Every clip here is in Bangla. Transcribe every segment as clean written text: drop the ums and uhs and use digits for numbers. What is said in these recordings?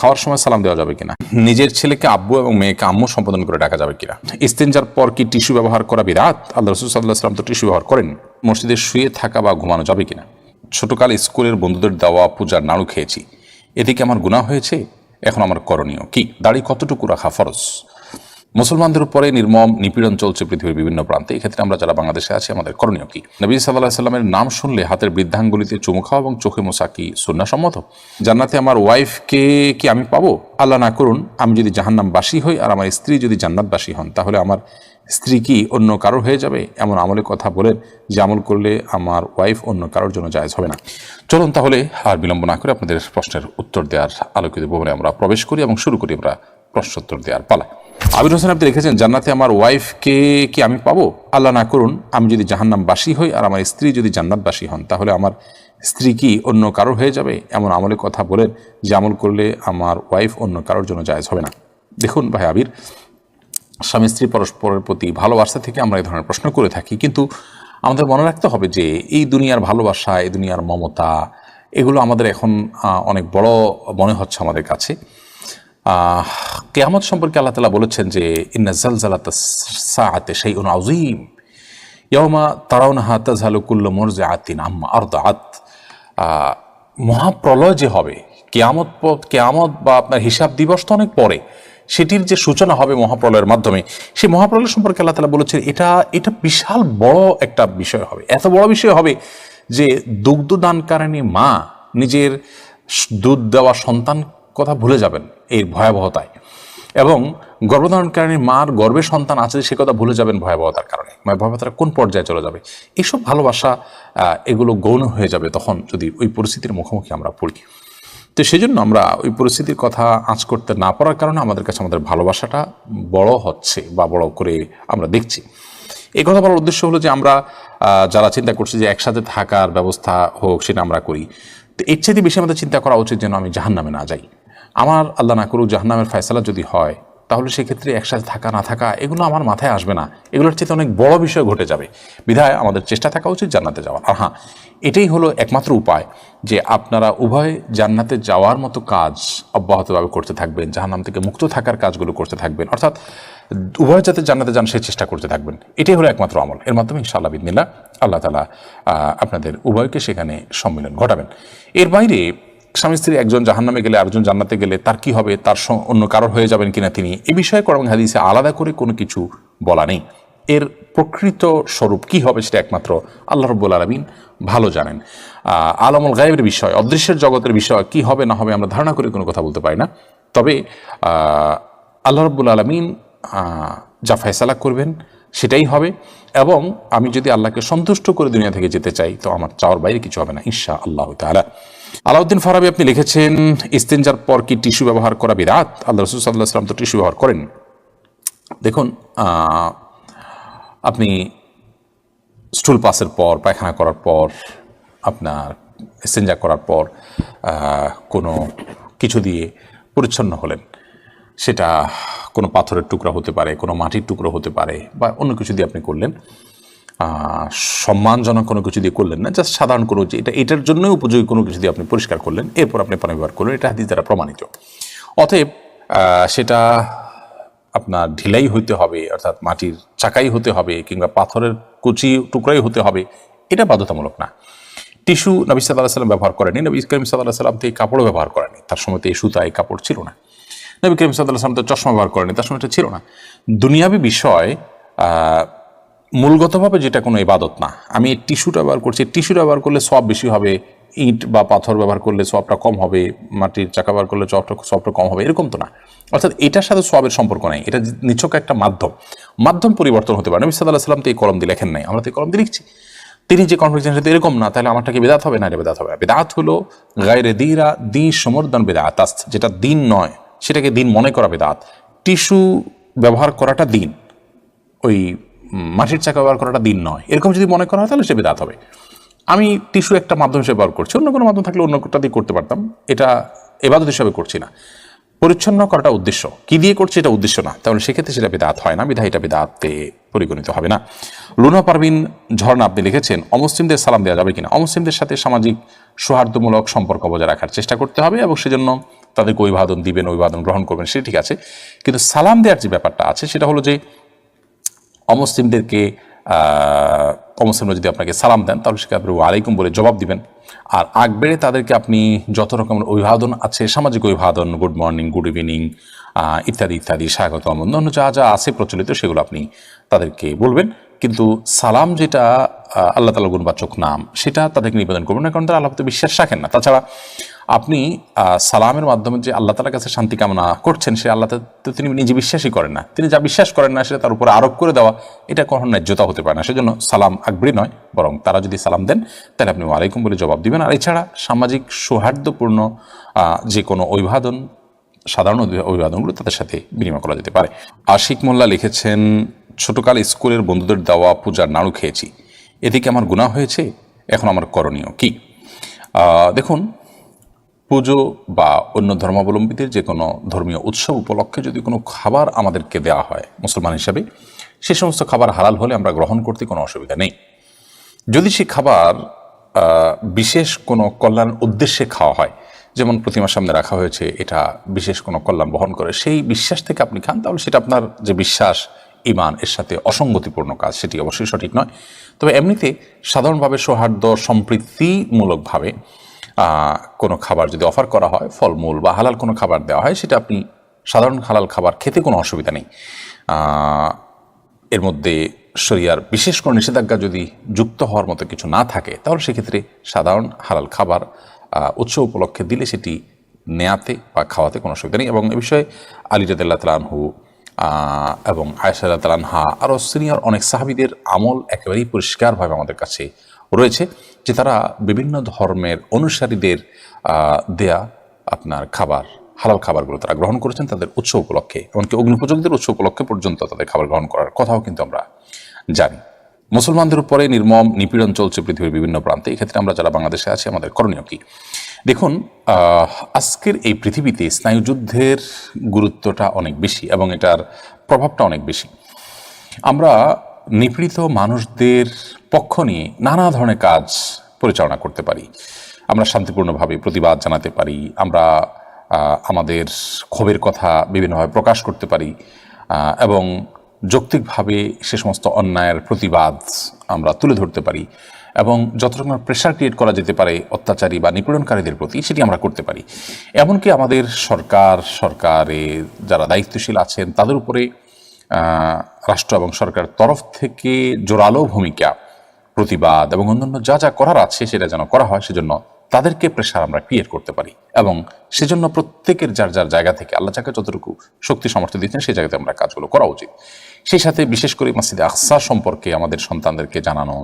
খাওয়ার সময় সালাম দেওয়া যাবে কিনা, নিজের ছেলেকে আব্বু এবং মেয়েকে আম্মু সম্বোধন করে ডাকা যাবে কিনা, ইস্তেঞ্জার পর কি টিস্যু ব্যবহার করা বিরাত, আল্লাহ রাসূল সাল্লাল্লাহু আলাইহি ওয়াসাল্লাম তো টিস্যু ব্যবহার করেন, মসজিদে শুয়ে থাকা বা ঘুমানো যাবে কিনা, ছোটকালে স্কুলের বন্ধুদের দেওয়া পূজার নাড়ু খেয়েছি, এদিকে আমার গুনাহ হয়েছে, এখন আমার করণীয় কি, দাড়ি কতটুকু রাখা ফরজ, মুসলমানদের উপরে নির্মম নিপীড়ন চলছে পৃথিবীর বিভিন্ন প্রান্তে, এক্ষেত্রে আমরা যারা বাংলাদেশে আছি আমাদের করণীয় কি, নবী সাল্লাল্লাহু আলাইহি সাল্লামের নাম শুনলে হাতের বৃদ্ধাঙ্গুলিতে চুমু খাওয়া এবং চোখে মোছা কি সুন্নাহসম্মত, জান্নাতে আমার ওয়াইফকে কি আমি পাবো, আল্লাহ না করুন আমি যদি জাহান্নামবাসী হই আর আমার স্ত্রী যদি জান্নাতবাসী হন, তাহলে আমার স্ত্রী কি অন্য কারোর হয়ে যাবে, এমন আমলের কথা বলেন যে আমল করলে আমার ওয়াইফ অন্য কারোর জন্য জায়েজ হবে না। চলুন তাহলে আর বিলম্ব না করে আপনাদের প্রশ্নের উত্তর দেওয়ার আলোকিত ভবনে আমরা প্রবেশ করি এবং শুরু করি আমরা প্রশ্নোত্তর দেওয়ার পালা। আবির হোসেন আপনি লিখেছেন, জান্নাতে আমার ওয়াইফকে কি আমি পাবো, আল্লাহ না করুন আমি যদি জাহান্নামবাসী হই আর আমার স্ত্রী যদি জান্নাতবাসী হন, তাহলে আমার স্ত্রী কি অন্য কারোর হয়ে যাবে, এমন আমলের কথা বলেন যে আমল করলে আমার ওয়াইফ অন্য কারোর জন্য জায়েজ হবে না। দেখুন ভাই আবির, স্বামী স্ত্রী পরস্পরের প্রতি ভালোবাসা থেকে আমরা এই ধরনের প্রশ্ন করে থাকি, কিন্তু আমাদের মনে রাখতে হবে যে এই দুনিয়ার ভালোবাসা, এই দুনিয়ার মমতা, এগুলো আমাদের এখন অনেক বড় মনে হচ্ছে আমাদের কাছে। কিয়ামত সম্পর্কে আল্লাহ তাআলা বলেছেন যে ইন্না জালজালাতাস সাআতি শাইউন আযীম ইয়াওমা তারাউনাহা তাযহালু কুল্লু মুরজিআতিন আম্মা আরদাআত, মহাপ্রলয় যে হবে, কিয়ামত বা আপনার হিসাব দিবস তো অনেক পরে, সেটির যে সূচনা হবে মহাপ্রলয়ের মাধ্যমে, সেই মহাপ্রলয় সম্পর্কে আল্লাহ তাআলা বলেছেন এটা বিশাল বড় একটা বিষয় হবে, এত বড় বিষয় হবে যে দুগ্ধদানকারিণী মা নিজের দুধ দেওয়া সন্তান কথা ভুলে যাবেন এর ভয়াবহতায়, এবং গর্ভধারণকারী মার গর্ভে সন্তান আছে সে কথা ভুলে যাবেন ভয়াবহতার কারণে, ভয়াবহতার কোন পর্যায়ে চলে যাবে, এইসব ভালোবাসা এগুলো গৌণ হয়ে যাবে তখন যদি ওই পরিস্থিতির মুখোমুখি আমরা পড়ি। তো সেই জন্য আমরা ওই পরিস্থিতির কথা আঁচ করতে না পারার কারণে আমাদের কাছে আমাদের ভালোবাসাটা বড় হচ্ছে বা বড় করে আমরা দেখছি। এই কথা বলার উদ্দেশ্য হলো যে আমরা যারা চিন্তা করছি যে একসাথে থাকার ব্যবস্থা হোক, সেটা আমরা করি, তো এর চেয়ে বেশি আমাদের চিন্তা করা উচিত যেন আমি জাহান্নামে না যাই। আমার আল্লাহ না করুক জাহান্নামের ফয়সালা যদি হয়, তাহলে সেক্ষেত্রে একসাথে থাকা না থাকা এগুলো আমার মাথায় আসবে না, এগুলোর চেয়ে অনেক বড় বিষয় ঘটে যাবে। বিধায় আমাদের চেষ্টা থাকা উচিত জান্নাতে যাওয়ার। আর হ্যাঁ, এটাই হলো একমাত্র উপায় যে আপনারা উভয় জান্নাতে যাওয়ার মতো কাজ অব্যাহতভাবে করতে থাকবেন, জাহান্নাম থেকে মুক্ত থাকার কাজগুলো করতে থাকবেন, অর্থাৎ উভয় যাতে জান্নাতে যান সেই চেষ্টা করতে থাকবেন। এটাই হলো একমাত্র আমল। এর মাধ্যমে ইনশাআল্লাহ বিদিনিল্লাহ আল্লাহ তাআলা আপনাদের উভয়কে সেখানে সম্মিলন ঘটাবেন। এর বাইরে স্বামী স্ত্রী একজন জাহান্নামে গেলে আরেকজন জান্নাতে গেলে তার কি হবে, তার অন্য কারোর হয়ে যাবেন কিনা তিনি, এ বিষয়ে কোরআন হাদিসে আলাদা করে কোনো কিছু বলা নেই। এর প্রকৃত স্বরূপ কি হবে সেটা একমাত্র আল্লাহ রাব্বুল আলামিন ভালো জানেন। আলামুল গায়বের বিষয়, অদৃশ্যের জগতের বিষয় কি হবে না হবে আমরা ধারণা করে কোনো কথা বলতে পারি না। তবে আল্লাহ রাব্বুল আলামিন যা ফয়সালা করবেন সেটাই হবে, এবং আমি যদি আল্লাহকে সন্তুষ্ট করে দুনিয়া থেকে যেতে চাই তো আমার চাওয়ার বাইরে কিছু হবে না ইনশাআল্লাহ তাআলা। আলাউদ্দিন ফারাবি আপনি লিখেছেন, ইস্তেঞ্জার পর কি টিস্যু ব্যবহার করা বিরাত, আল্লাহ রাসূল সাল্লাল্লাহু আলাইহি ওয়াসাল্লাম তো টিস্যু ব্যবহার করেন। দেখুন, আপনি স্টুল পাসের পর, পায়খানা করার পর, আপনার ইস্তেঞ্জা করার পর কোনো কিছু দিয়ে পরিচ্ছন্ন হলেন, সেটা কোনো পাথরের টুকরা হতে পারে, কোনো মাটির টুকরো হতে পারে, বা অন্য কিছু দিয়ে আপনি করলেন, সম্মানজনক কোনো কিছু দিয়ে করলেন না, জাস্ট সাধারণ কোনো যে এটার জন্যই উপযোগী কোনো কিছু দিয়ে আপনি পরিষ্কার করলেন, এরপর আপনি পানি ব্যবহার করলেন, এটা হাদিস দ্বারা প্রমাণিত। অতএব সেটা আপনার ঢিলাই হইতে হবে, অর্থাৎ মাটির চাকাই হতে হবে, কিংবা পাথরের কুচি টুকরাই হতে হবে, এটা বাধ্যতামূলক না। টিস্যু নবী সাল্লাল্লাহু আলাইহি ওয়াসাল্লাম ব্যবহার করেনি, নবী করিম সাল্লাল্লাহু আলাইহি ওয়াসাল্লাম তো এই কাপড়ও ব্যবহার করেনি, তার সময় তো এই সুতা এই কাপড় ছিল না। নবী করিম সাল্লাল্লাহু আলাইহি ওয়াসাল্লাম তো চশমা ব্যবহার করেনি, তার সময় এটা ছিল না। দুনিয়াবি বিষয় মূলগতভাবে যেটা কোনো ইবাদত না। আমি টিস্যুটা ব্যবহার করছি, টিস্যুটা ব্যবহার করলে সওয়াব বেশি হবে, ইট বা পাথর ব্যবহার করলে সওয়াবটা কম হবে, মাটির চাকা ব্যবহার করলে সওয়াবটা কম হবে, এরকম তো না। অর্থাৎ এটার সাথে সওয়াবের সম্পর্ক নাই, এটা নিছক একটা মাধ্যম পরিবর্তন হতে পারে। নবী সাল্লাল্লাহু আলাইহি ওয়াসাল্লাম তো এই কলম দিয়ে লেখেন নাই, আমরা তো এই কলম দিয়ে লিখছি। তিনি যে কনফিডেন্স সাথে এরকম না, তাহলে আমারটা কি বিদআত হবে না? এটা বিদআত হবে। বিদআত হলো গায়রে দীরা দি সমর্দন বিদআত, যেটা দিন নয় সেটাকে দিন মনে করা বিদআত। টিস্যু ব্যবহার করাটা দিন, ওই মাটির চাকা ব্যবহার করাটা দিন নয়, এরকম যদি মনে করা হয় তাহলে সে বিদআত হবে। আমি টিস্যু একটা মাধ্যম হিসেবে ব্যবহার করছি, অন্য কোনো মাধ্যম থাকলে অন্য কোনটা দিয়ে করতে পারতাম, এটা ইবাদত হিসেবে করছি না। পরিচ্ছন্ন করাটা উদ্দেশ্য, কি দিয়ে করছে এটা উদ্দেশ্য না, তাহলে সেক্ষেত্রে সেটা বিদআত হয় না, বিধায় এটা বিদআতে পরিগণিত হবে না। লুনা পারভিন ঝর্ণা আপনি লিখেছেন, অমুসলিমদের সালাম দেওয়া যাবে কিনা। অমুসলিমদের সাথে সামাজিক সৌহার্দ্যমূলক সম্পর্ক বজায় রাখার চেষ্টা করতে হবে, এবং সেজন্য তাদেরকে অভিবাদন দিবেন, অভিবাদন গ্রহণ করবেন, সেটা ঠিক আছে। কিন্তু সালাম দেওয়ার যে ব্যাপারটা আছে সেটা হলো যে অমুসলিমদেরকে অমুসলিমরা যদি আপনাকে সালাম দেন তাহলে সেটা আপনি ওয়ালাইকুম বলে জবাব দিবেন। আর আগ বেড়ে তাদেরকে আপনি যত রকমের অভিবাদন আছে, সামাজিক অভিবাদন, গুড মর্নিং, গুড ইভিনিং ইত্যাদি ইত্যাদি, স্বাগতম, অন্যান্য যা যা আছে প্রচলিত সেগুলো আপনি তাদেরকে বলবেন। কিন্তু সালাম যেটা আল্লাহ তাআলার গুণবাচক নাম, সেটা তাদেরকে নিবেদন করবেন না, কারণ তারা আল্লাহতে বিশ্বাস রাখেন না। তাছাড়া আপনি সালামের মাধ্যমে যে আল্লাহ তাআলার কাছে শান্তি কামনা করছেন, সে আল্লাহ তো তিনি নিজে বিশ্বাসই করেন না। তিনি যা বিশ্বাস করেন না সেটা তার উপরে আরোপ করে দেওয়া, এটা কখনো ন্যায্যতা হতে পারে না। সেজন্য সালাম আকবরী নয়, বরং তারা যদি সালাম দেন তাহলে আপনি ওয়ালাইকুম বলে জবাব দিবেন। আর এছাড়া সামাজিক সৌহার্দ্যপূর্ণ যে কোনো অভিবাদন, সাধারণ অভিবাদনগুলো তাদের সাথে বিনিময় করা যেতে পারে। আশিক মোল্লা লিখেছেন, ছোটকালে স্কুলের বন্ধুদের দেওয়া পূজার নাড়ু খেয়েছি, এদিকে আমার গুনাহ হয়েছে, এখন আমার করণীয় কি? দেখুন, পুজো বা অন্য ধর্মাবলম্বীদের যে কোনো ধর্মীয় উৎসব উপলক্ষে যদি কোনো খাবার আমাদেরকে দেওয়া হয় মুসলমান হিসাবে, সে সমস্ত খাবার হালাল হলে আমরা গ্রহণ করতে কোনো অসুবিধা নেই। যদি সে খাবার বিশেষ কোনো কল্যাণ উদ্দেশ্যে খাওয়া হয়, যেমন প্রতিমার সামনে রাখা হয়েছে, এটা বিশেষ কোনো কল্যাণ বহন করে, সেই বিশ্বাস থেকে আপনি খান, তাহলে সেটা আপনার যে বিশ্বাস, ঈমান, এর সাথে অসঙ্গতিপূর্ণ কাজ, সেটি অবশ্যই সঠিক নয়। তবে এমনিতে সাধারণভাবে সৌহার্দ্য সম্প্রীতিমূলকভাবে কোনো খাবার যদি অফার করা হয়, ফলমূল বা হালাল কোনো খাবার দেওয়া হয়, সেটা আপনি সাধারণ হালাল খাবার খেতে কোনো অসুবিধা নেই। এর মধ্যে শরিয়ার বিশেষ কোনো নিষেধাজ্ঞা যদি যুক্ত হওয়ার মতো কিছু না থাকে, তাহলে সেক্ষেত্রে সাধারণ হালাল খাবার উৎসব উপলক্ষে দিলে সেটি নেয়াতে বা খাওয়াতে কোনো অসুবিধা নেই। এবং এ বিষয়ে আলী রাদিয়াল্লাহু তাআলা আনহু এবং আয়েশা রাদিয়াল্লাহু তাআলা আনহা আরও সিনিয়র অনেক সাহাবীদের আমল একেবারেই পরিষ্কারভাবে আমাদের কাছে রয়েছে, যে তারা বিভিন্ন ধর্মের অনুসারীদের দেয়া আপনার খাবার, হালাল খাবারগুলো তারা গ্রহণ করেছেন তাদের উৎসব উপলক্ষে, এমনকি অগ্নিপূজকদের উৎসব উপলক্ষে পর্যন্ত তাদের খাবার গ্রহণ করার কথাও কিন্তু আমরা জানি। মুসলমানদের উপরে নির্মম নিপীড়ন চলছে পৃথিবীর বিভিন্ন প্রান্তে। এক্ষেত্রে আমরা যারা বাংলাদেশে আছি, আমাদের করণীয় কি? দেখুন, আজকের এই পৃথিবীতে স্নায়ুযুদ্ধের গুরুত্বটা অনেক বেশি এবং এটার প্রভাবটা অনেক বেশি। আমরা নিপীড়িত মানুষদের পক্ষ নিয়ে নানা ধরনের কাজ পরিচালনা করতে পারি, আমরা শান্তিপূর্ণভাবে প্রতিবাদ জানাতে পারি, আমরা আমাদের ক্ষোভের কথা বিভিন্নভাবে প্রকাশ করতে পারি এবং যৌক্তিকভাবে সে সমস্ত অন্যায়ের প্রতিবাদ আমরা তুলে ধরতে পারি, এবং যত রকমের প্রেশার ক্রিয়েট করা যেতে পারে অত্যাচারী বা নিপীড়নকারীদের প্রতি, সেটি আমরা করতে পারি। এমনকি আমাদের সরকারে যারা দায়িত্বশীল আছেন তাদের উপরে রাষ্ট্র এবং সরকারের তরফ থেকে জোরালো ভূমিকা, প্রতিবাদ এবং অন্যান্য যা যা করার আছে সেটা যেন করা হয়, সেজন্য তাদেরকে প্রেশার আমরা ক্রিয়েট করতে পারি। এবং সেজন্য প্রত্যেকের যার যার জায়গা থেকে আল্লাহ যাকে যতটুকু শক্তি সামর্থ্য দিচ্ছেন সেই জায়গাতে আমরা কাজগুলো করা উচিত। সেই সাথে বিশেষ করে মসজিদে আকসা সম্পর্কে আমাদের সন্তানদেরকে জানানো,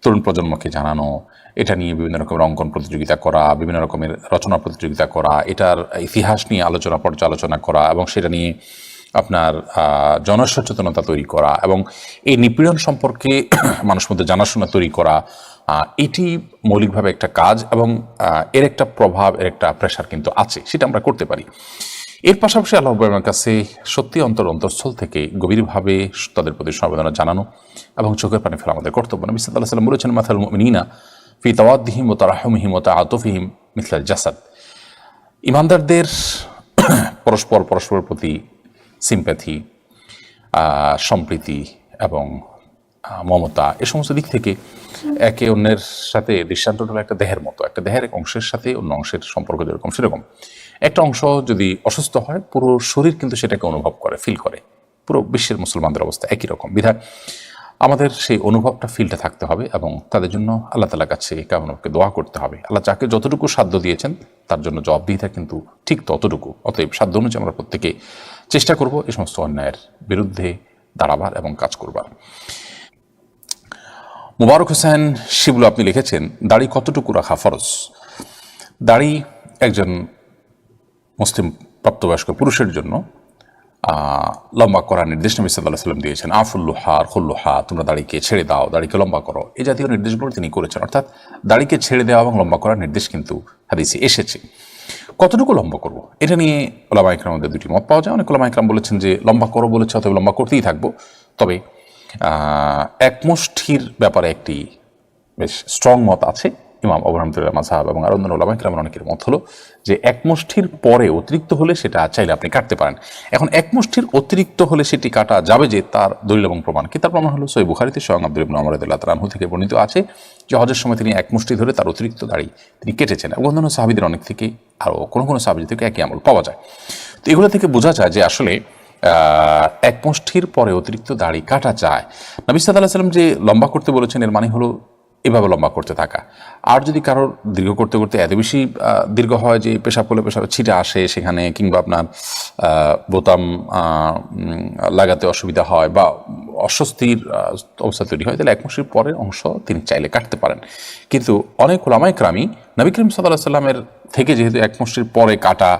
তরুণ প্রজন্মকে জানানো, এটা নিয়ে বিভিন্ন রকমের অঙ্কন প্রতিযোগিতা করা, বিভিন্ন রকমের রচনা প্রতিযোগিতা করা, এটার ইতিহাস নিয়ে পর্যালোচনা করা এবং সেটা নিয়ে আপনার জনসচেতনতা তৈরি করা এবং এই নিপীড়ন সম্পর্কে মানুষের মধ্যে জানাশোনা তৈরি করা, এটি মৌলিকভাবে একটা কাজ এবং এর একটা প্রভাব, এর একটা প্রেশার কিন্তু আছে, সেটা আমরা করতে পারি। এর পাশাপাশি আল্লাহ রাব্বুল কাছে সত্যি অন্তরস্থল থেকে গভীরভাবে তাদের প্রতি সমবেদনা জানানো এবং চোখের পানি ফেলা আমাদের কর্তব্য। নবী সাল্লাল্লাহু আলাইহি ওয়াসাল্লাম বলেছেন, মাসালুল মুমিনিনা ফি তাওয়াদ্দিহিম ওয়া তারাহুমিহিম ওয়া তাআতুফিহিম মিসলাল জাসাদ। ঈমানদারদের পরস্পরের প্রতি সিম্প্যাথি, সম্প্রীতি এবং মমতা, এ সমস্ত দিক থেকে একে অন্যের সাথে দৃষ্টান্ত হলো একটা দেহের মতো, একটা দেহের এক অংশের সাথে অন্য অংশের সম্পর্ক যেরকম, সেরকম একটা অংশ যদি অসুস্থ হয় পুরো শরীর কিন্তু সেটাকে অনুভব করে, ফিল করে। পুরো বিশ্বের মুসলমানদের অবস্থা একই রকম, বিধায় আমাদের সেই অনুভবটা, ফিলটা থাকতে হবে এবং তাদের জন্য আল্লাহ তাআলার কাছে কামনাকে দোয়া করতে হবে। আল্লাহ যাকে যতটুকু সাধ্য দিয়েছেন তার জন্য জবাবদিহিতা কিন্তু ঠিক ততটুকু। অতএব সাধ্য অনুযায়ী আমরা প্রত্যেকে চেষ্টা করব এই সমস্ত অন্যায়ের বিরুদ্ধে দাঁড়াবার এবং কাজ করবার। মুবারক হোসেন শিবলু আপনি লিখেছেন, দাড়ি কতটুকু রাখা ফরজ? দাড়ি একজন মুসলিম প্রাপ্তবয়স্ক পুরুষের জন্য লম্বা করার নির্দেশ নবী সাল্লাল্লাহু আলাইহি ওয়াসাল্লাম দিয়েছেন। আফুল্লুহা খুল্লুহা, তোমরা দাড়িকে ছেড়ে দাও, দাড়িকে লম্বা করো, এই জাতীয় নির্দেশগুলো তিনি করেছেন। অর্থাৎ দাড়িকে ছেড়ে দেওয়া এবং লম্বা করার নির্দেশ কিন্তু হাদিসে এসেছে। কতটুকু লম্বা করব, এটা নিয়ে ওলামা ইকরামের মধ্যে দুটি মত পাওয়া যায়। অনেক ওলামা ইকরাম বলেছেন যে লম্বা করো বলেছে, অতএব লম্বা করতেই থাকবো। তবে এক মুষ্টির ব্যাপারে একটি বেশ স্ট্রং মত আছে, ইমাম আবু হানিফার মাযহাব এবং আরো অন্যান্য উলামায়ে কেরামের অনেকের মত হলো যে এক মুষ্টির পরে অতিরিক্ত হলে সেটা চাইলে আপনি কাটতে পারেন। এখন এক মুষ্টির অতিরিক্ত হলে সেটি কাটা যাবে যে তার দলিল এবং প্রমাণ কি? তার প্রমাণ হলো সহিহ বুখারীতে স্বয়ং আব্দুল্লাহ ইবনে ওমর রাদিয়াল্লাহু তাআলা আনহু থেকে বর্ণিত আছে যে হজের সময় তিনি এক মুষ্টি ধরে তার অতিরিক্ত দাড়ি তিনি কেটেছেন, এবং অন্যান্য সাহাবীদের অনেক থেকে আরও কোনো সাহাবী থেকে একই আমল পাওয়া যায়। তো এগুলো থেকে বোঝা যায় যে আসলে এক মুষ্টির পরে অতিরিক্ত দাড়ি কাটা যায়। নবী সাল্লাল্লাহু আলাইহি ওয়াসাল্লাম যে লম্বা করতে বলেছেন এর মানে হলো এভাবে লম্বা করতে থাকা। আর যদি কারোর দীর্ঘ করতে করতে এত বেশি দীর্ঘ হয় যে পেশাব করলে পেশাবে ছিটা আসে সেখানে, কিংবা আপনার বোতাম লাগাতে অসুবিধা হয় বা অস্বস্তির অবস্থা তৈরি হয়, তাহলে এক মুষ্টির পরের অংশ তিনি চাইলে কাটতে পারেন। কিন্তু অনেক উলামায়ে কেরামী নবী করিম সাল্লাল্লাহু আলাইহি ওয়াসাল্লামের থেকে যেহেতু এক মুষ্টির পরে কাটা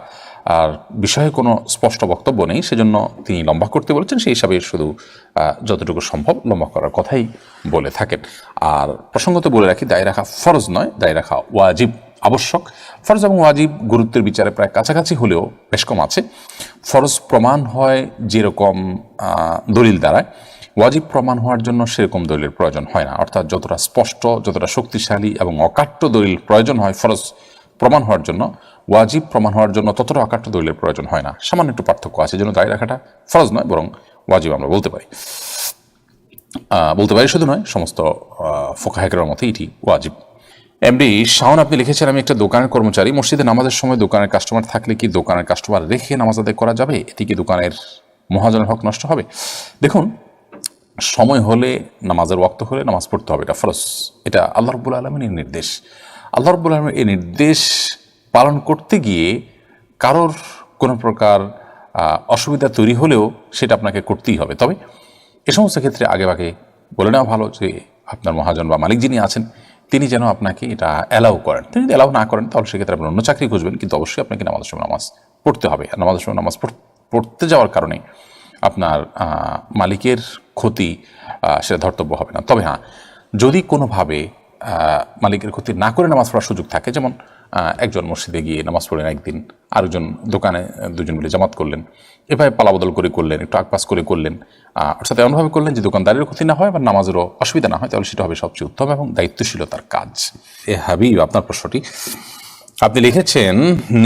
আর বিষয়ে কোনো স্পষ্ট বক্তব্য নেই, সেজন্য তিনি লম্বা করতে বলেছেন, সেই হিসাবে শুধু যতটুকু সম্ভব লম্বা করার কথাই বলে থাকেন। আর প্রসঙ্গত বলে রাখি, দাড়ি রাখা ফরজ নয়, দাড়ি রাখা ওয়াজিব, আবশ্যক। ফরজ এবং ওয়াজিব গুরুত্বের বিচারে প্রায় কাছাকাছি হলেও বেশ কম আছে। ফরজ প্রমাণ হয় যেরকম দলিল দ্বারায়, ওয়াজিব প্রমাণ হওয়ার জন্য সেরকম দলিলের প্রয়োজন হয় না। অর্থাৎ যতটা স্পষ্ট, যতটা শক্তিশালী এবং অকাট্য দলিল প্রয়োজন হয় ফরজ প্রমাণ হওয়ার জন্য, ওয়াজিব প্রমাণ হওয়ার জন্য ততটা অকাট্য দলিলের প্রয়োজন হয় না। সামান্য একটু পার্থক্য আছে, জন্য দাড়ি রাখাটা ফরজ নয় বরং ওয়াজিব আমরা বলতে পারি। শুধু নয়, সমস্ত ফুকাহায়ে মতে এটি ওয়াজিব। এমডি শাওন আপনি লিখেছেন, আমি একটা দোকানের কর্মচারী, মসজিদে নামাজের সময় দোকানের কাস্টমার থাকলে কি দোকানের কাস্টমার রেখে নামাজ আদায় করা যাবে? এটি কি দোকানের মহাজনের হক নষ্ট হবে? দেখুন, সময় হলে, নামাজের ওয়াক্ত হলে নামাজ পড়তে হবে, এটা ফরজ, এটা আল্লাহ রাব্বুল আলামিনের নির্দেশ। আল্লাহ রাব্বুল আলামিনের এই নির্দেশ পালন করতে গিয়ে কারোর কোনো প্রকার অসুবিধা তৈরি হলেও সেটা আপনাকে করতেই হবে। তবে এ সমস্ত ক্ষেত্রে আগেভাগে বলে নেওয়া ভালো যে আপনার মহাজন বা মালিক যিনি আছেন তিনি যেন আপনাকে এটা অ্যালাউ করেন। তিনি যদি অ্যালাউ না করেন তাহলে সেক্ষেত্রে আপনি অন্য চাকরি খুঁজবেন, কিন্তু অবশ্যই আপনাকে নামাজের সময় নামাজ পড়তে হবে। আর নামাজের সময় নামাজ পড়তে যাওয়ার কারণে আপনার মালিকের ক্ষতি সেটা ধর্তব্য হবে না। তবে হ্যাঁ, যদি কোনোভাবে মালিকের ক্ষতি না করে নামাজ পড়ার সুযোগ থাকে, যেমন একজন মসজিদে গিয়ে নামাজ পড়লেন একদিন, আরেকজন দোকানে দুজন মিলে জামাত করলেন, এভাবে পালাবদল করে করলেন, একটু আকপাস করে করলেন, অর্থাৎ এমনভাবে করলেন যে দোকানদারের ক্ষতি না হয় বা নামাজেরও অসুবিধা না হয়, তাহলে সেটা হবে সবচেয়ে উত্তম এবং দায়িত্বশীলতার কাজ। হাবিব, আপনার প্রশ্নটি আপনি লিখেছেন,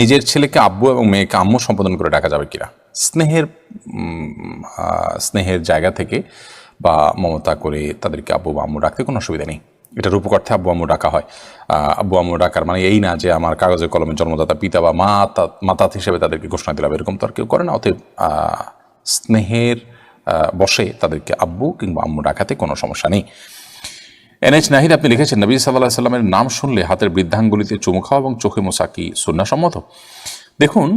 নিজের ছেলেকে আব্বু এবং মেয়েকে আম্মু সম্বোধন করে ডাকা যাবে কিনা? স্নেহের জায়গা থেকে বা মমতা করে তাদেরকে আব্বু বা আম্মু ডাকতে কোনো অসুবিধা নেই। এটা রূপকার্থে আব্বু আম্মু ডাকা হয়। আব্বু আম্মু ডাকার মানে এই না যে আমার কাগজে কলমে জন্মদাতা পিতা বা মাতা হিসেবে তাদেরকে ঘোষণা দিলাম, এরকম তো আর কেউ করে না। অতএব স্নেহের বসে তাদেরকে আব্বু কিংবা আম্মু ডাকাতে কোনো সমস্যা নেই। NH নাহিদ আপনি লিখেছেন, নবী সাল্লাল্লাহু আলাইহি সাল্লামের নাম শুনলে হাতের বৃদ্ধাঙ্গুলিতে চুমু খাওয়া এবং চোখে মোছা কি সুন্নাহসম্মত? দেখুন,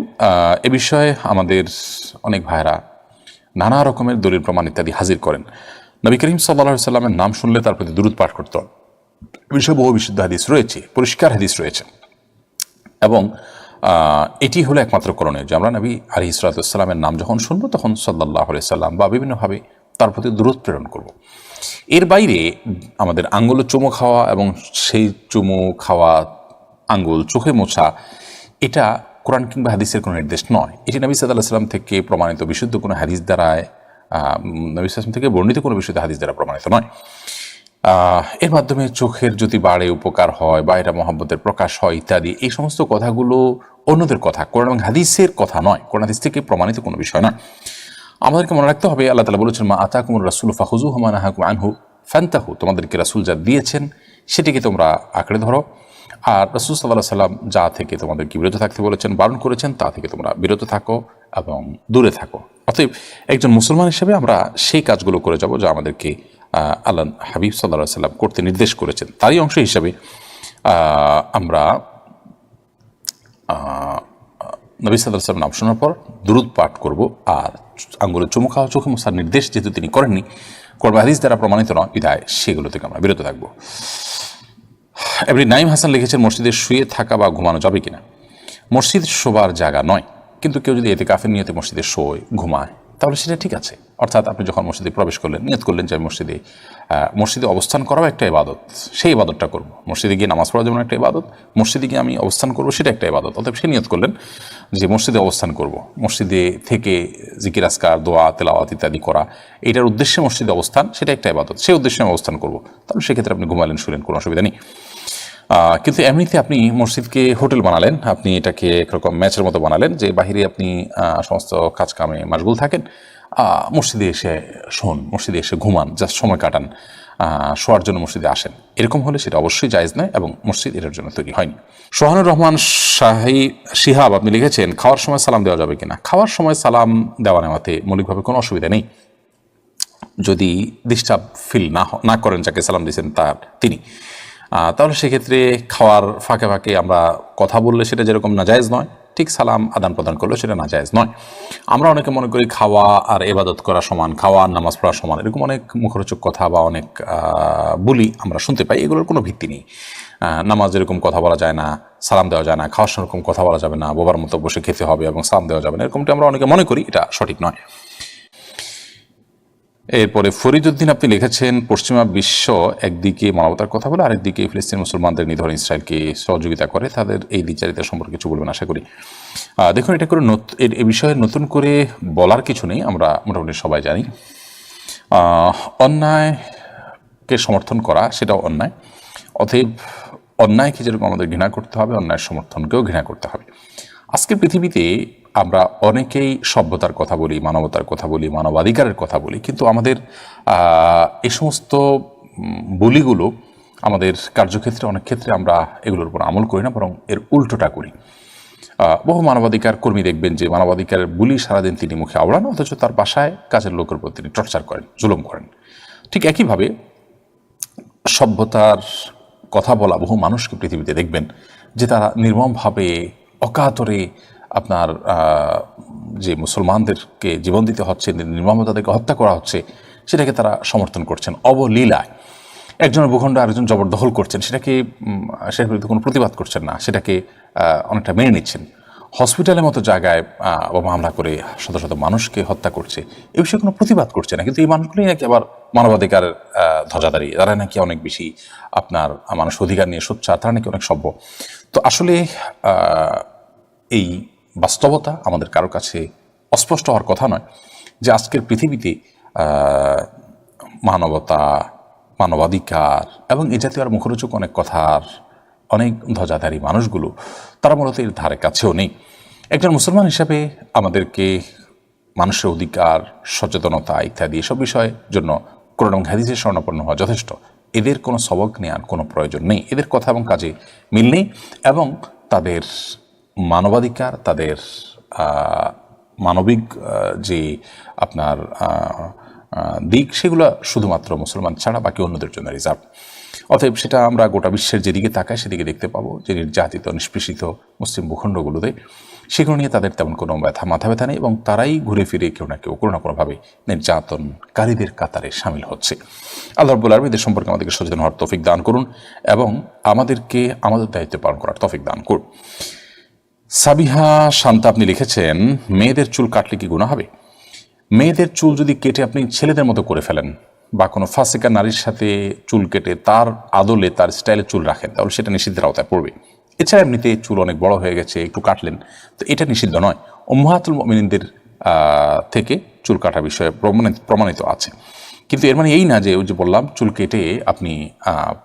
এ বিষয়ে আমাদের অনেক ভাইরা নানা রকমের দলিল প্রমাণ ইত্যাদি হাজির করেন। নবী করিম সাল্লাল্লাহু আলাইহি সাল্লামের নাম শুনলে তার প্রতি দুরূদ পাঠ করতে হবে, এ বিষয়ে বহু বিশুদ্ধ হাদিস রয়েছে, পরিষ্কার হাদিস রয়েছে, এবং এটি হলো একমাত্র করণীয় যে আমরা নবী আলাইহিস সালাতু ওয়াস সালামের নাম যখন শুনবো তখন সাল্লাল্লাহু আলাইহি সাল্লাম বা বিভিন্নভাবে তার প্রতি দুরূদ প্রেরণ করব। এর বাইরে আমাদের আঙ্গুলে চুমু খাওয়া এবং সেই চুমু খাওয়া আঙ্গুল চোখে মোছা, এটা কোরআন কিংবা হাদিসের কোনো নির্দেশ নয়। এটি নবী সাল্লাল্লাহু আলাইহি সাল্লাম থেকে প্রমাণিত বিশুদ্ধ কোনো হাদিস দ্বারায়, নবী সাল্লাল্লাহু আলাইহি সাল্লাম থেকে বর্ণিত কোনো বিশুদ্ধ হাদিস দ্বারা প্রমাণিত নয়। এর মাধ্যমে চোখের যদি বাড়ে, উপকার হয় বা এটা মহব্বতের প্রকাশ হয় ইত্যাদি, এই সমস্ত কথাগুলো অন্যদের কথা, কোরআন এবং হাদিসের কথা নয়, কোরআন হাদিস থেকে প্রমাণিত কোনো বিষয় না। আমাদেরকে মনে রাখতে হবে, আল্লাহ তাআলা বলেছেন, মা আতাকুমুর রাসূলু ফাখুযুহু ওয়া মা নাহাকুম আনহু ফান্তাহু, তোমাদেরকে রাসূল যা দিয়েছেন সেটিকে তোমরা আঁকড়ে ধরো, আর রাসূল সাল্লাল্লাহু আলাইহি সাল্লাম যা থেকে তোমাদেরকে বিরত থাকতে বলেছেন, বারণ করেছেন, তা থেকে তোমরা বিরত থাকো এবং দূরে থাকো। অতএব একজন মুসলমান হিসেবে আমরা সেই কাজগুলো করে যাব যা আমাদেরকে আল্লাহ হাবিব সাল্লাল্লাহু আলাইহি সাল্লাম করতে নির্দেশ করেছেন। তারই অংশ হিসাবে আমরা নবী সাল্লাল্লাহু আলাইহি সাল্লাম নাম শোনার পর দুরূদ পাঠ করব, আর আঙ্গুলে চুমু খাওয়া, চোখে মোছার নির্দেশ যেহেতু তিনি করেননি, কোরআন হাদিস দ্বারা প্রমাণিত নয়, বিধায় সেগুলো থেকে আমরা বিরত থাকবো। এমনি নাইম হাসান লিখেছেন, মসজিদে শুয়ে থাকা বা ঘুমানো যাবে কিনা? মসজিদ শোবার জায়গা নয়, কিন্তু কেউ যদি ইতিকাফের নিয়তে মসজিদে শোয়, ঘুমায়, তাহলে সেটা ঠিক আছে। অর্থাৎ আপনি যখন মসজিদে প্রবেশ করলেন, নিয়ত করলেন যে আমি মসজিদে অবস্থান করাও একটা ইবাদত, সেই ইবাদতটা করব। মসজিদে গিয়ে নামাজ পড়া যেমন একটা ইবাদত, মসজিদে গিয়ে আমি অবস্থান করব সেটা একটা ইবাদত। অতএব সে নিয়ত করলেন যে মসজিদে অবস্থান করব, মসজিদে থেকে জিকির আজকার, দোয়া, তেলাওয়াত ইত্যাদি করা, এটার উদ্দেশ্যে মসজিদে অবস্থান, সেটা একটা ইবাদত, সেই উদ্দেশ্যে আমি অবস্থান করব। তাহলে সেক্ষেত্রে আপনি ঘুমালেন, শুলেন, কোনো অসুবিধা নেই। কিন্তু এমনিতে আপনি মসজিদকে হোটেল বানালেন, আপনি এটাকে একরকম ম্যাচের মতো বানালেন যে বাহিরে আপনি সমস্ত কাজ কামে মাশগুল থাকেন, মসজিদে এসে শোন, মসজিদে এসে ঘুমান, জাস্ট সময় কাটান, শোয়ার জন্য মসজিদে আসেন, এরকম হলে সেটা অবশ্যই জায়েজ নয় এবং মসজিদ এটার জন্য তৈরি হয়নি। সোহানুর রহমান শিহাব আপনি লিখেছেন খাওয়ার সময় সালাম দেওয়া যাবে কিনা। খাওয়ার সময় সালাম দেওয়া নেওয়াতে মৌলিকভাবে কোনো অসুবিধা নেই, যদি ডিস্টার্ব ফিল না করেন যাকে সালাম দিয়েছেন তিনি, তাহলে সেক্ষেত্রে খাওয়ার ফাঁকে ফাঁকে আমরা কথা বললে সেটা যেরকম নাজায়েজ নয়, ঠিক সালাম আদান প্রদান করলে সেটা নাজায়েজ নয়। আমরা অনেকে মনে করি খাওয়া আর ইবাদত করা সমান, খাওয়া আর নামাজ পড়া সমান, এরকম অনেক মুখরোচক কথা বা অনেক বলি আমরা শুনতে পাই, এগুলোর কোনো ভিত্তি নেই। নামাজ এরকম কথা বলা যায় না, সালাম দেওয়া যায় না, খাওয়ার সময় এরকম কথা বলা যাবে না, বোবার মতো বসে খেতে হবে এবং সালাম দেওয়া যাবে না, এরকমটা আমরা অনেকে মনে করি, এটা সঠিক নয়। এরপরে ফরিদউদ্দিন আপনি লিখেছেন পশ্চিমা বিশ্ব একদিকে মানবতার কথা বলে আরেকদিকে ফিলিস্তিন মুসলমানদের নিধন ইসরায়েলকে সহযোগিতা করে, তাদের এই দ্বিচারিতা সম্পর্কে কিছু বলবেন আশা করি। দেখুন, এটা করে এ বিষয়ে নতুন করে বলার কিছু নেই, আমরা মোটামুটি সবাই জানি অন্যায়কে সমর্থন করা সেটাও অন্যায়, অতএব অন্যায়কে যেরকম আমাদের ঘৃণা করতে হবে, অন্যায়ের সমর্থনকেও ঘৃণা করতে হবে। আজকের পৃথিবীতে আমরা অনেকেই সভ্যতার কথা বলি, মানবতার কথা বলি, মানবাধিকারের কথা বলি, কিন্তু আমাদের এই সমস্ত বলিগুলো আমাদের কার্যক্ষেত্রে অনেক ক্ষেত্রে আমরা এগুলোর উপর আমল করি না, বরং এর উল্টোটা করি। বহু মানবাধিকার কর্মী দেখবেন যে মানবাধিকারের বুলি সারাদিন তিনি মুখে আওড়ান, অথচ তার বাসায় কাজের লোকের উপর তিনি টর্চার করেন, জুলুম করেন। ঠিক একইভাবে সভ্যতার কথা বলা বহু মানুষকে পৃথিবীতে দেখবেন যে তারা নির্মমভাবে অকাতরে আপনার যে মুসলমানদেরকে জীবন দিতে হচ্ছে, নির্মমভাবে তাদেরকে হত্যা করা হচ্ছে, সেটাকে তারা সমর্থন করছেন অবলীলায়। একজনের ভূখণ্ড আরেকজন জবরদখল করছেন, সেটার বিরুদ্ধে কোনো প্রতিবাদ করছেন না, সেটাকে অনেকটা মেনে নিচ্ছেন। হসপিটালের মতো জায়গায় বোমা হামলা করে শত শত মানুষকে হত্যা করছে, এ বিষয়ে কোনো প্রতিবাদ করছে না, কিন্তু এই মানুষগুলোই নাকি আবার মানবাধিকারের ধ্বজাধারী, তারা নাকি অনেক বেশি আপনার মানুষ অধিকার নিয়ে সোচ্চার, তারা নাকি অনেক সভ্য। তো আসলে এই বাস্তবতা আমাদের কারো কাছে অস্পষ্ট হওয়ার কথা নয় যে আজকের পৃথিবীতে মানবতা, মানবাধিকার এবং এ জাতীয় আর মুখরোচক অনেক কথার অনেক ধ্বজাধারী মানুষগুলো তারা মূলত এর ধারে কাছেও নেই। একজন মুসলমান হিসাবে আমাদেরকে মানুষের অধিকার, সচেতনতা ইত্যাদি এসব বিষয়ের জন্য কোরআন এবং হাদিসের শরণাপন্ন হওয়া যথেষ্ট। এদের কোনো সবক নেওয়ার কোনো প্রয়োজন নেই, এদের কথা এবং কাজে মিল নেই এবং তাদের মানবাধিকার, তাদের মানবিক যে আপনার দিক, সেগুলো শুধুমাত্র মুসলমান ছাড়া বাকি অন্যদের জন্য রিজার্ভ। অতএব সেটা আমরা গোটা বিশ্বের যেদিকে তাকাই সেদিকে দেখতে পাবো যে নির্যাতিত, নিষ্পেষিত মুসলিম ভূখণ্ডগুলোতে সেগুলো নিয়ে তাদের তেমন কোনো মাথা ব্যথা নেই এবং তারাই ঘুরে ফিরে কেউ না কেউ কোনো না কোনোভাবে নির্যাতনকারীদের কাতারে সামিল হচ্ছে। আল্লাহ রাব্বুল আলামিন এদের সম্পর্কে আমাদেরকে সচেতন হওয়ার তৌফিক দান করুন এবং আমাদেরকে আমাদের দায়িত্ব পালন করার তৌফিক দান করুন। সাবিহা শান্তা আপনি লিখেছেন মেয়েদের চুল কাটলে কি গুনাহ হবে? মেয়েদের চুল যদি কেটে আপনি ছেলেদের মতো করে ফেলেন বা কোনো ফাসিকা নারীর সাথে চুল কেটে তার আদলে তার স্টাইলে চুল রাখেন, তাহলে সেটা নিষিদ্ধের আওতায় পড়বে। এছাড়া এমনিতে চুল অনেক বড় হয়ে গেছে, একটু কাটলেন, তো এটা নিষিদ্ধ নয়। উম্মাহাতুল মুমিনিনদের থেকে চুল কাটা বিষয়ে প্রমাণিত আছে, কিন্তু এর মানে এই না যে ওই যে বললাম চুল কেটে আপনি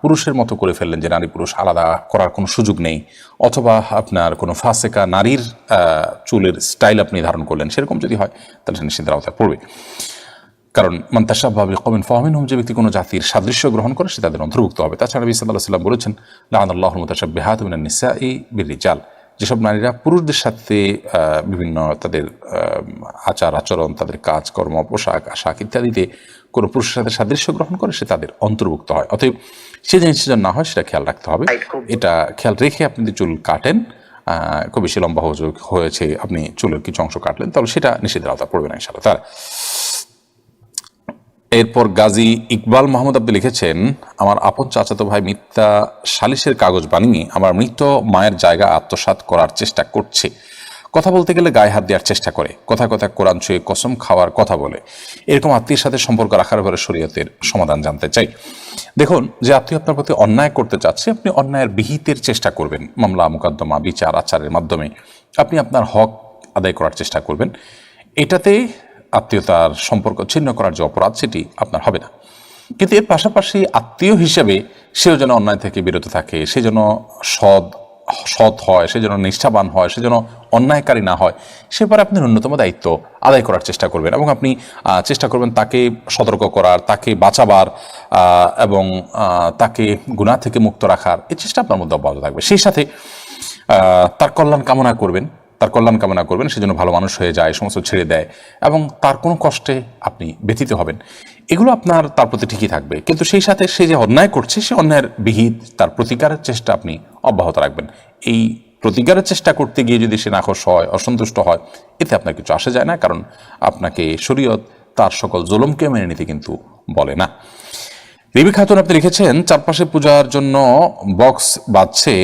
পুরুষের মতো করে ফেললেন, যে নারী পুরুষ আলাদা করার কোনো সুযোগ নেই, অথবা আপনার কোনো ফাসেকা নারীর চুলের স্টাইল আপনি ধারণ করলেন, সেরকম যদি হয় তাহলে সেটা নিষিদ্ধের আওতায় পড়বে। কারণ মান তাশাব্বাহা বিকওমিন ফাহুমিনহুম, যে ব্যক্তি কোনো জাতির সাদৃশ্য গ্রহণ করে সে তাদের অন্তর্ভুক্ত হবে। তাছাড়া নবী সাল্লাল্লাহু আলাইহি ওয়াসাল্লাম বলেছেন লাআনাল্লাহুল মুতাশাব্বিহাত মিনান নিসাই বির-রিজাল, যেসব নারীরা পুরুষদের সাথে বিভিন্ন তাদের আচার আচরণ, তাদের কাজকর্ম, পোশাক আশাক ইত্যাদিতে কোনো পুরুষের সাথে সাদৃশ্য গ্রহণ করে সে তাদের অন্তর্ভুক্ত হয়। অতএব সে জিনিস যেন না হয় সেটা খেয়াল রাখতে হবে। এটা খেয়াল রেখে আপনি যদি চুল কাটেন, খুব বেশি লম্বা হয়েছে, আপনি চুলের কিছু অংশ কাটলেন, তাহলে সেটা নিষিদ্ধের আওতায় পড়বে না ইনশাআল্লাহ তাআলা। এরপর গাজী ইকবাল মাহমুদ আপনি লিখেছেন আমার আপন চাচাতো ভাই মিথ্যা সালিশের কাগজ বানিয়ে আমার মৃত মায়ের জায়গা আত্মসাৎ করার চেষ্টা করছে। কথা বলতে গেলে গায়ে হাত দেওয়ার চেষ্টা করে, কথায় কথায় কোরআন ছুঁয়ে কসম খাওয়ার কথা বলে। এরকম আত্মীয়ের সাথে সম্পর্ক রাখার ব্যাপারে শরীয়তের সমাধান জানতে চাই। দেখুন, যে আত্মীয় আপনার প্রতি অন্যায় করতে চাচ্ছে, আপনি অন্যায়ের বিহিতের চেষ্টা করবেন, মামলা মোকদ্দমা বিচার আচারের মাধ্যমে আপনি আপনার হক আদায় করার চেষ্টা করবেন। এটাতে আত্মীয়তার সম্পর্ক ছিন্ন করার যে অপরাধ সেটি আপনার হবে না। কিন্তু এর পাশাপাশি আত্মীয় হিসেবে সেও যেন অন্যায় থেকে বিরত থাকে, সে যেন সৎ হয়, সে যেন নিষ্ঠাবান হয়, সে যেন অন্যায়কারী না হয়, সে ব্যাপারে আপনি ন্যূনতম দায়িত্ব আদায় করার চেষ্টা করবেন এবং আপনি চেষ্টা করবেন তাকে সতর্ক করার, তাকে বাঁচাবার এবং তাকে গুনাহ থেকে মুক্ত রাখার এই চেষ্টা আপনার মধ্যে অব্যাহত থাকবে। সেই সাথে তার কল্যাণ কামনা করবেন, সে যেন ভালো মানুষ হয়ে যায়, সমস্ত ছেড়ে দেয় এবং তার কোনো কষ্টে আপনি ব্যথিত হবেন, এগুলো আপনার তার প্রতি ঠিকই থাকবে। কিন্তু সেই সাথে সে যে অন্যায় করছে সে অন্যায়ের বিহিত তার প্রতিকারের চেষ্টা আপনি অব্যাহত রাখবেন। এই প্রতিকারের চেষ্টা করতে গিয়ে যদি সে নাখোশ হয়, অসন্তুষ্ট হয়, এতে আপনার কিছু আসে যায় না, কারণ আপনাকে শরীয়ত তার সকল জুলুমকে মেনে নিতে কিন্তু বলে না। রিবি খাতুন আপনি লিখেছেন চারপাশে পূজার জন্য বক্স বাজছে,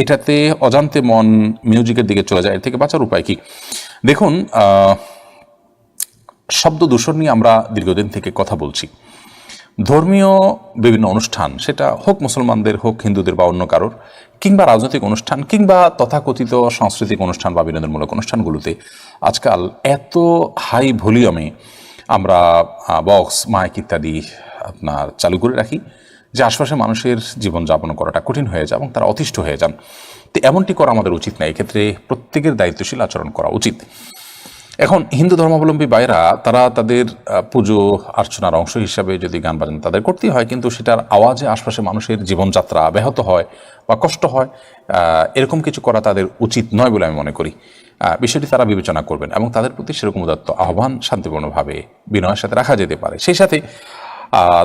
এটাতে অজান্তে মন মিউজিকের দিকে চলে যায়, এর থেকে বাঁচার উপায় কি? দেখুন, শব্দ দূষণ নিয়ে আমরা দীর্ঘদিন থেকে কথা বলছি। ধর্মীয় বিভিন্ন অনুষ্ঠান, সেটা হোক মুসলমানদের, হোক হিন্দুদের বা অন্য কারোর, কিংবা রাজনৈতিক অনুষ্ঠান, কিংবা তথাকথিত সাংস্কৃতিক অনুষ্ঠান বা বিনোদনমূলক অনুষ্ঠানগুলোতে আজকাল এত হাই ভলিউমে আমরা বক্স, মাইক ইত্যাদি আপনার চালু করে রাখি যে আশপাশে মানুষের জীবনযাপন করাটা কঠিন হয়ে যায় এবং তারা অতিষ্ঠ হয়ে যান। তো এমনটি করা আমাদের উচিত না, এক্ষেত্রে প্রত্যেকের দায়িত্বশীল আচরণ করা উচিত। এখন হিন্দু ধর্মাবলম্বী ভাইরা তারা তাদের পুজো অর্চনার অংশ হিসাবে যদি গান বাজান তাদের করতেই হয়, কিন্তু সেটার আওয়াজে আশপাশে মানুষের জীবনযাত্রা ব্যাহত হয় বা কষ্ট হয়, এরকম কিছু করা তাদের উচিত নয় বলে আমি মনে করি। বিষয়টি তারা বিবেচনা করবেন এবং তাদের প্রতি সেরকম উদাত্ত আহ্বান শান্তিপূর্ণভাবে বিনয়ের সাথে রাখা যেতে পারে। সেই সাথে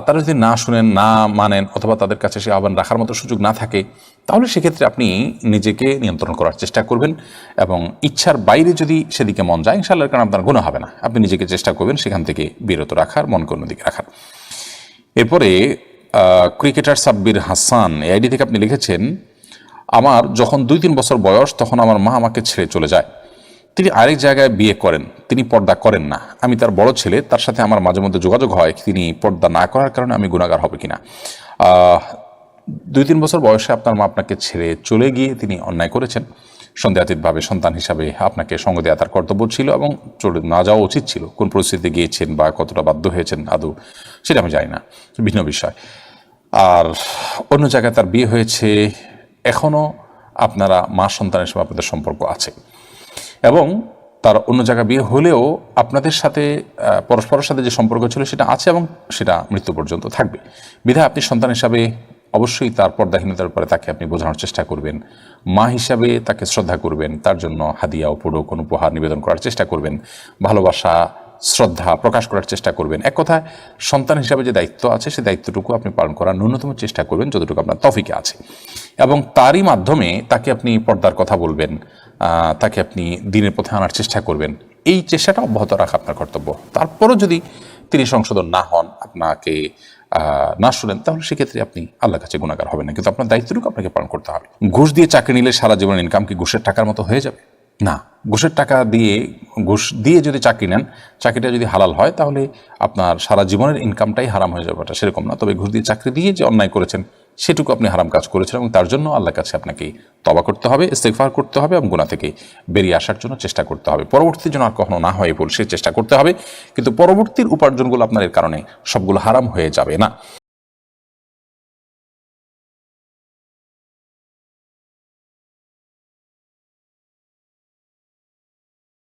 তারা যদি না শুনেন, না মানেন, অথবা তাদের কাছে সে আহ্বান রাখার মতো সুযোগ না থাকে, তাহলে সেক্ষেত্রে আপনি নিজেকে নিয়ন্ত্রণ করার চেষ্টা করবেন এবং ইচ্ছার বাইরে যদি সেদিকে মন যায়, ইনশাআল্লাহ কারণ আপনার গুনাহ হবে না। আপনি নিজেকে চেষ্টা করবেন সেখান থেকে বিরত রাখার, মনকে অন্যদিকে রাখার। এরপরে ক্রিকেটার সাব্বির হাসান এই আইডি থেকে আপনি লিখেছেন, আমার যখন 2-3 বছর বয়স তখন আমার মা আমাকে ছেড়ে চলে যায়। তিনি আরেক জায়গায় বিয়ে করেন, তিনি পর্দা করেন না। আমি তার বড় ছেলে, তার সাথে আমার মাঝে মধ্যে যোগাযোগ হয় তিনি পর্দা না করার কারণে আমি গুনাহগার হবে কিনা। 2-3 বছর বয়সে আপনার মা আপনাকে ছেড়ে চলে গিয়ে তিনি অন্যায় করেছেন, সন্দেহাতীতভাবে সন্তান হিসাবে আপনাকে সঙ্গ দেওয়া তার কর্তব্য ছিল এবং চলে না যাওয়া উচিত ছিল। কোন পরিস্থিতিতে গিয়েছেন বা কতটা বাধ্য হয়েছেন আদৌ সেটা আমি জানি না, ভিন্ন বিষয়। আর অন্য জায়গায় তার বিয়ে হয়েছে, এখনও আপনারা মা সন্তান হিসেবে আপনাদের সম্পর্ক আছে এবং তার অন্য জায়গায় বিয়ে হলেও আপনাদের সাথে পরস্পরের সাথে যে সম্পর্ক ছিল সেটা আছে এবং সেটা মৃত্যু পর্যন্ত থাকবে। বিধায় আপনি সন্তান হিসাবে অবশ্যই তার পর্দাহীনতার উপরে তাকে আপনি বোঝানোর চেষ্টা করবেন, মা হিসাবে তাকে শ্রদ্ধা করবেন, তার জন্য হাদিয়া, উপঢৌকন, কোনো উপহার নিবেদন করার চেষ্টা করবেন, ভালোবাসা, শ্রদ্ধা প্রকাশ করার চেষ্টা করবেন। এক কথায় সন্তান হিসাবে যে দায়িত্ব আছে সেই দায়িত্বটুকু আপনি পালন করার ন্যূনতম চেষ্টা করবেন যতটুকু আপনার তৌফিকে আছে এবং তারই মাধ্যমে তাকে আপনি পর্দার কথা বলবেন, তাকে আপনি দিনের পথে আনার চেষ্টা করবেন। এই চেষ্টাটা অব্যাহত রাখা আপনার কর্তব্য। তারপরও যদি তিনি সংশোধন না হন, আপনাকে না শুনেন, তাহলে সেক্ষেত্রে আপনি আল্লাহর কাছে গুনাহগার হবেন না, কিন্তু আপনার দায়িত্বটুকু আপনাকে পালন করতে হবে। ঘুষ দিয়ে চাকরি নিলে সারা জীবনের ইনকাম কি ঘুষের টাকার মতো হয়ে যাবে? না, ঘুষের টাকা দিয়ে, ঘুষ দিয়ে যদি চাকরি নেন, চাকরিটা যদি হালাল হয় তাহলে আপনার সারা জীবনের ইনকামটাই হারাম হয়ে যাবে, এটা সেরকম না। তবে ঘুষ দিয়ে চাকরি দিয়ে যে অন্যায় করেছেন সেটুকু আপনি হারাম কাজ করেছেন এবং তার জন্য আল্লাহর কাছে আপনাকে তওবা করতে হবে, ইস্তেগফার করতে হবে এবং গুনাহ থেকে বেরিয়ে আসার জন্য চেষ্টা করতে হবে। পরবর্তীতে যেন আর কখনো না হয় বলে সে চেষ্টা করতে হবে, কিন্তু পরবর্তীর উপার্জনগুলো আপনার এর কারণে সবগুলো হারাম হয়ে যাবে না।